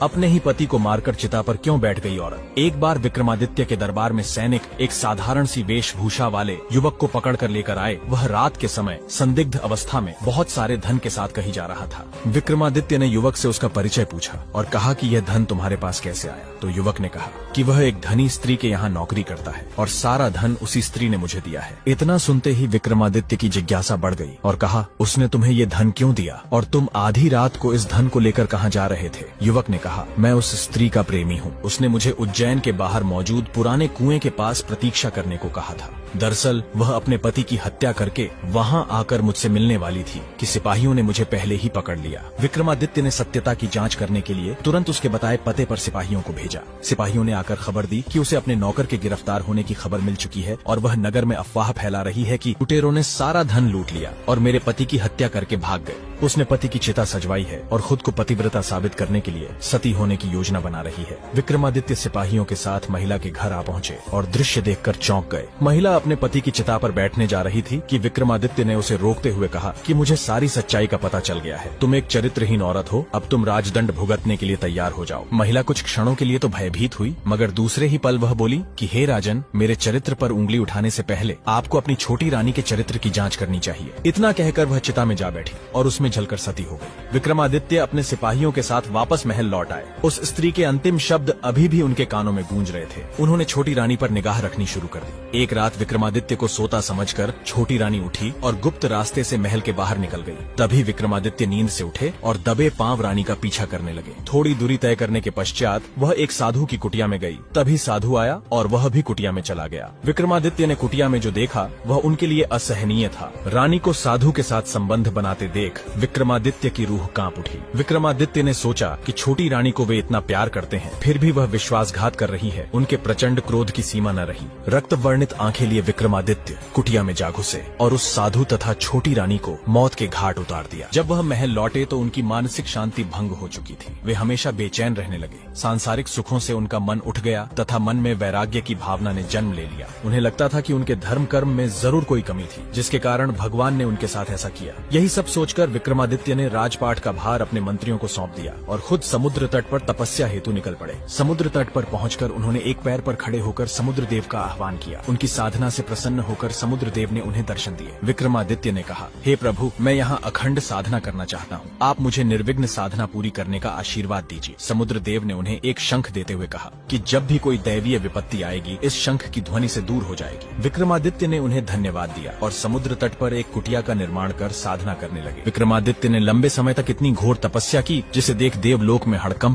अपने ही पति को मारकर चिता पर क्यों बैठ गई औरत। एक बार विक्रमादित्य के दरबार में सैनिक एक साधारण सी वेशभूषा वाले युवक को पकड़ कर लेकर आए। वह रात के समय संदिग्ध अवस्था में बहुत सारे धन के साथ कहीं जा रहा था। विक्रमादित्य ने युवक से उसका परिचय पूछा और कहा कि यह धन तुम्हारे पास कैसे आया। तो युवक ने कहा कि वह एक धनी स्त्री के यहाँ नौकरी करता है और सारा धन उसी स्त्री ने मुझे दिया है। इतना सुनते ही विक्रमादित्य की जिज्ञासा बढ़ गई और कहा, उसने तुम्हें ये धन क्यों दिया और तुम आधी रात को इस धन को लेकर कहाँ जा रहे थे। युवक ने कहा, मैं उस स्त्री का प्रेमी हूँ। उसने मुझे उज्जैन के बाहर मौजूद पुराने कुएं के पास प्रतीक्षा करने को कहा था। दरअसल वह अपने पति की हत्या करके वहाँ आकर मुझसे मिलने वाली थी कि सिपाहियों ने मुझे पहले ही पकड़ लिया। विक्रमादित्य ने सत्यता की जांच करने के लिए तुरंत उसके बताए पते पर सिपाहियों को भेजा। सिपाहियों ने आकर खबर दी कि उसे अपने नौकर के गिरफ्तार होने की खबर मिल चुकी है और वह नगर में अफवाह फैला रही है कि लुटेरों ने सारा धन लूट लिया और मेरे पति की हत्या करके भाग गए। उसने पति की चिता सजवाई है और खुद को पतिव्रता साबित करने के लिए सती होने की योजना बना रही है। विक्रमादित्य सिपाहियों के साथ महिला के घर आ पहुँचे और दृश्य देखकर चौंक गए। महिला अपने पति की चिता पर बैठने जा रही थी कि विक्रमादित्य ने उसे रोकते हुए कहा कि मुझे सारी सच्चाई का पता चल गया है। तुम एक चरित्रहीन औरत हो, अब तुम राजदंड भुगतने के लिए तैयार हो जाओ। महिला कुछ क्षणों के लिए तो भयभीत हुई, मगर दूसरे ही पल वह बोली कि हे राजन, मेरे चरित्र पर उंगली उठाने से पहले आपको अपनी छोटी रानी के चरित्र की जांच करनी चाहिए। इतना कहकर वह चिता में जा बैठी और उसमें जलकर सती हो गई। विक्रमादित्य अपने सिपाहियों के साथ वापस महल लौट आए। उस स्त्री के अंतिम शब्द अभी भी उनके कानों में गूंज रहे थे। उन्होंने छोटी रानी पर निगाह रखनी शुरू कर दी। एक रात विक्रमादित्य को सोता समझकर छोटी रानी उठी और गुप्त रास्ते से महल के बाहर निकल गई। तभी विक्रमादित्य नींद से उठे और दबे पांव रानी का पीछा करने लगे। थोड़ी दूरी तय करने के पश्चात वह एक साधु की कुटिया में गई। तभी साधु आया और वह भी कुटिया में चला गया। विक्रमादित्य ने कुटिया में जो देखा वह उनके लिए असहनीय था। रानी को साधु के साथ संबंध बनाते देख विक्रमादित्य की रूह कांप उठी। विक्रमादित्य ने सोचा कि छोटी रानी को वे इतना प्यार करते हैं, फिर भी वह विश्वासघात कर रही है। उनके प्रचंड क्रोध की सीमा न रही। रक्त वर्णित आंखें लिए विक्रमादित्य कुटिया में जा घुसे और उस साधु तथा छोटी रानी को मौत के घाट उतार दिया। जब वह महल लौटे तो उनकी मानसिक शांति भंग हो चुकी थी। वे हमेशा बेचैन रहने लगे। सांसारिक सुखों से उनका मन उठ गया तथा मन में वैराग्य की भावना ने जन्म ले लिया। उन्हें लगता था कि उनके धर्म कर्म में जरूर कोई कमी थी, जिसके कारण भगवान ने उनके साथ ऐसा किया। यही सब सोचकर विक्रमादित्य ने राजपाट का भार अपने मंत्रियों को सौंप दिया और खुद समुद्र तट पर तपस्या हेतु निकल पड़े। समुद्र तट पर पहुंचकर उन्होंने एक पैर पर खड़े होकर समुद्र देव का आह्वान किया। उनकी साधना से प्रसन्न होकर समुद्र देव ने उन्हें दर्शन दिए। विक्रमादित्य ने कहा, हे प्रभु, मैं यहाँ अखंड साधना करना चाहता हूँ। आप मुझे निर्विघ्न साधना पूरी करने का आशीर्वाद दीजिए। समुद्र देव ने उन्हें एक शंख देते हुए कहा कि जब भी कोई दैवीय विपत्ति आएगी इस शंख की ध्वनि से दूर हो जाएगी। विक्रमादित्य ने उन्हें धन्यवाद दिया और समुद्र तट पर एक कुटिया का निर्माण कर साधना करने लगे। विक्रमादित्य ने लंबे समय तक इतनी घोर तपस्या की जिसे देख देवलोक में हड़कंप